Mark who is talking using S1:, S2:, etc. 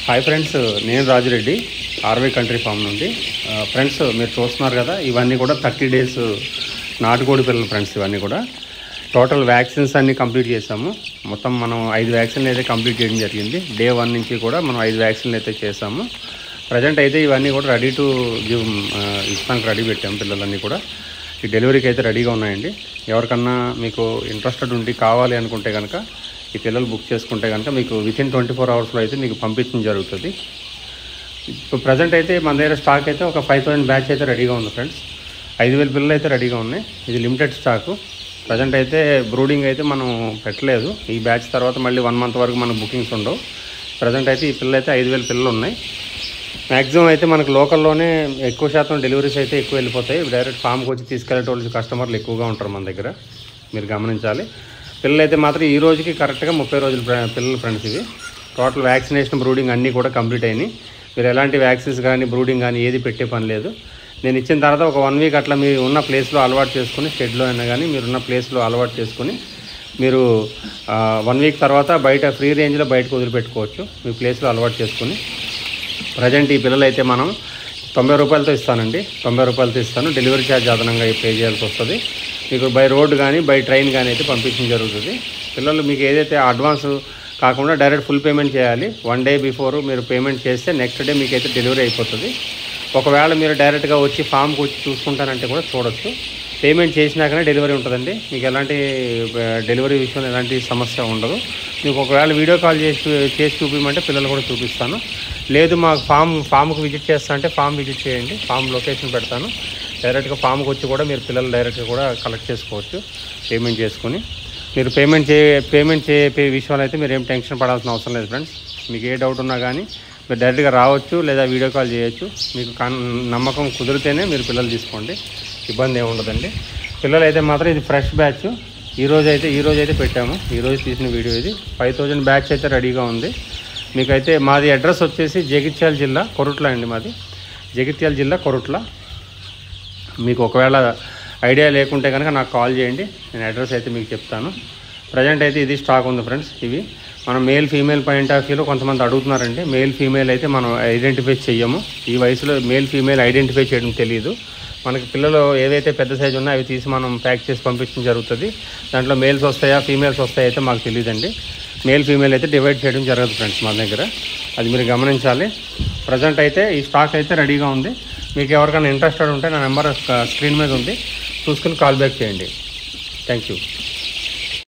S1: Hi friends, నేను Rajireddy RV country form నుండి. Friends, మీరు చూస్తున్నారు కదా, ఇవన్నీ కూడా 30 days నాటుకోడి పిల్లలు ఫ్రెండ్స్. ఇవన్నీ కూడా టోటల్ వ్యాక్సిన్స్ అన్నీ కంప్లీట్ చేసాము. మొత్తం మనం 5 వ్యాక్సిన్లు అయితే కంప్లీట్ చేయడం జరిగింది. Day 1 నుంచి కూడా మనం 5 వ్యాక్సిన్లు అయితే చేసాము. ప్రజెంట్ అయితే ఇవన్నీ కూడా రెడీ టు గివ్ ఇస్తానికి రెడీ పెట్టాము. పిల్లలన్నీ కూడా ఈ డెలివరీకి అయితే రెడీగా ఉన్నాయండి. ఎవరికన్నా మీకు ఇంట్రెస్టెడ్ ఉండి కావాలి అనుకుంటే కనుక ఈ పిల్లలు బుక్ చేసుకుంటే కనుక మీకు వితిన్ 24 hours అయితే మీకు పంపించడం జరుగుతుంది. ఇప్పుడు ప్రజెంట్ అయితే మన దగ్గర స్టాక్ అయితే ఒక 5000 బ్యాచ్ అయితే రెడీగా ఉంది ఫ్రెండ్స్. 5000 పిల్లలు అయితే రెడీగా ఉన్నాయి. ఇది లిమిటెడ్ స్టాకు. ప్రజెంట్ అయితే బ్రూడింగ్ అయితే మనం పెట్టలేదు. ఈ బ్యాచ్ తర్వాత మళ్ళీ 1 month వరకు మనకు బుకింగ్స్ ఉండవు. ప్రజెంట్ అయితే ఈ పిల్లలు అయితే 5000 పిల్లలు ఉన్నాయి. మ్యాక్సిమం అయితే మనకు లోకల్లోనే ఎక్కువ శాతం డెలివరీస్ అయితే ఎక్కువ వెళ్ళిపోతాయి. డైరెక్ట్ ఫామ్కి వచ్చి తీసుకెళ్ళేటోళ్ళు కస్టమర్లు ఎక్కువగా ఉంటారు మన దగ్గర, మీరు గమనించాలి. పిల్లలు అయితే మాత్రం ఈ రోజుకి కరెక్ట్గా 30 రోజుల పిల్లలు ఫ్రెండ్స్. ఇవి టోటల్ వ్యాక్సినేషన్ బ్రూడింగ్ అన్నీ కూడా కంప్లీట్ అయినాయి. మీరు ఎలాంటి వ్యాక్సిన్స్ కానీ బ్రూడింగ్ కానీ ఏది పెట్టే పని లేదు. నేను ఇచ్చిన తర్వాత ఒక 1 week అట్లా మీరు ఉన్న ప్లేస్లో అలవాటు చేసుకుని, షెడ్లో అయినా కానీ మీరున్న ప్లేస్లో అలవాటు చేసుకుని మీరు 1 week తర్వాత బయట ఫ్రీ రేంజ్లో బయటకు వదిలిపెట్టుకోవచ్చు. మీ ప్లేస్లో అలవాటు చేసుకుని. ప్రజెంట్ ఈ పిల్లలు అయితే మనం 90 రూపాయలతో ఇస్తానండి. 90 రూపాయలతో ఇస్తాను. డెలివరీ ఛార్జ్ అదనంగా పే చేయాల్సి వస్తుంది. మీకు బై రోడ్ కానీ బై ట్రైన్ కానీ అయితే పంపించడం జరుగుతుంది. పిల్లలు మీకు ఏదైతే అడ్వాన్స్ కాకుండా డైరెక్ట్ ఫుల్ పేమెంట్ చేయాలి. 1 day బిఫోర్ మీరు పేమెంట్ చేస్తే నెక్స్ట్ డే మీకు అయితే డెలివరీ అయిపోతుంది. ఒకవేళ మీరు డైరెక్ట్గా వచ్చి ఫామ్కి వచ్చి చూసుకుంటానంటే కూడా చూడొచ్చు. పేమెంట్ చేసినాకనే డెలివరీ ఉంటుందండి. మీకు ఎలాంటి డెలివరీ విషయంలో ఎలాంటి సమస్య ఉండదు. మీకు ఒకవేళ వీడియో కాల్ చేసి చూపించమంటే పిల్లలు కూడా చూపిస్తాను. లేదు మాకు ఫామ్కి విజిట్ చేస్తా అంటే ఫామ్ విజిట్ చేయండి. ఫామ్ లొకేషన్ పెడతాను. డైరెక్ట్గా ఫామ్కి వచ్చి కూడా మీరు పిల్లలు డైరెక్ట్గా కూడా కలెక్ట్ చేసుకోవచ్చు పేమెంట్ చేసుకుని. మీరు పేమెంట్ చే విషయంలో అయితే మీరు ఏం టెన్షన్ పడాల్సిన అవసరం లేదు ఫ్రెండ్స్. మీకు ఏ డౌట్ ఉన్నా కానీ మీరు డైరెక్ట్గా రావచ్చు లేదా వీడియో కాల్ చేయొచ్చు. మీకు నమ్మకం కుదిరితేనే మీరు పిల్లలు తీసుకోండి, ఇబ్బంది ఏమి ఉండదండి. పిల్లలు అయితే మాత్రం ఇది ఫ్రెష్ బ్యాచ్. ఈరోజు అయితే పెట్టాము. ఈరోజు తీసిన వీడియో ఇది. 5000 బ్యాచ్ అయితే రెడీగా ఉంది. మీకైతే మాది అడ్రస్ వచ్చేసి జగిత్యాల జిల్లా కొరుట్ల అండి. మాది జగిత్యాల జిల్లా కొరుట్ల. మీకు ఒకవేళ ఐడియా లేకుంటే కనుక నాకు కాల్ చేయండి, నేను అడ్రస్ అయితే మీకు చెప్తాను. ప్రజెంట్ అయితే ఇది స్టాక్ ఉంది ఫ్రెండ్స్. ఇవి మనం మేల్ ఫీమేల్ పాయింట్ ఆఫ్ వ్యూలో కొంతమంది అడుగుతున్నారండి. మేల్ ఫీమేల్ అయితే మనం ఐడెంటిఫై చెయ్యము. ఈ వయసులో మేల్ ఫీమేల్ ఐడెంటిఫై చేయడం తెలియదు. మనకి పిల్లలు ఏవైతే పెద్ద సైజు ఉన్నాయో అవి తీసి మనం ప్యాక్ చేసి పంపించడం జరుగుతుంది. దాంట్లో మేల్స్ వస్తాయా ఫీమేల్స్ వస్తాయా అయితే మాకు తెలియదండి. మేల్ ఫీమేల్ అయితే డివైడ్ చేయడం జరగదు ఫ్రెండ్స్ మా దగ్గర, అది మీరు గమనించాలి. ప్రజెంట్ అయితే ఈ స్టాక్ అయితే రెడీగా ఉంది. మీకు ఎవరికైనా ఇంట్రెస్టెడ్ ఉంటే నా నెంబర్ స్క్రీన్ మీద ఉంది, చూసుకుని కాల్ బ్యాక్ చేయండి. Thank you.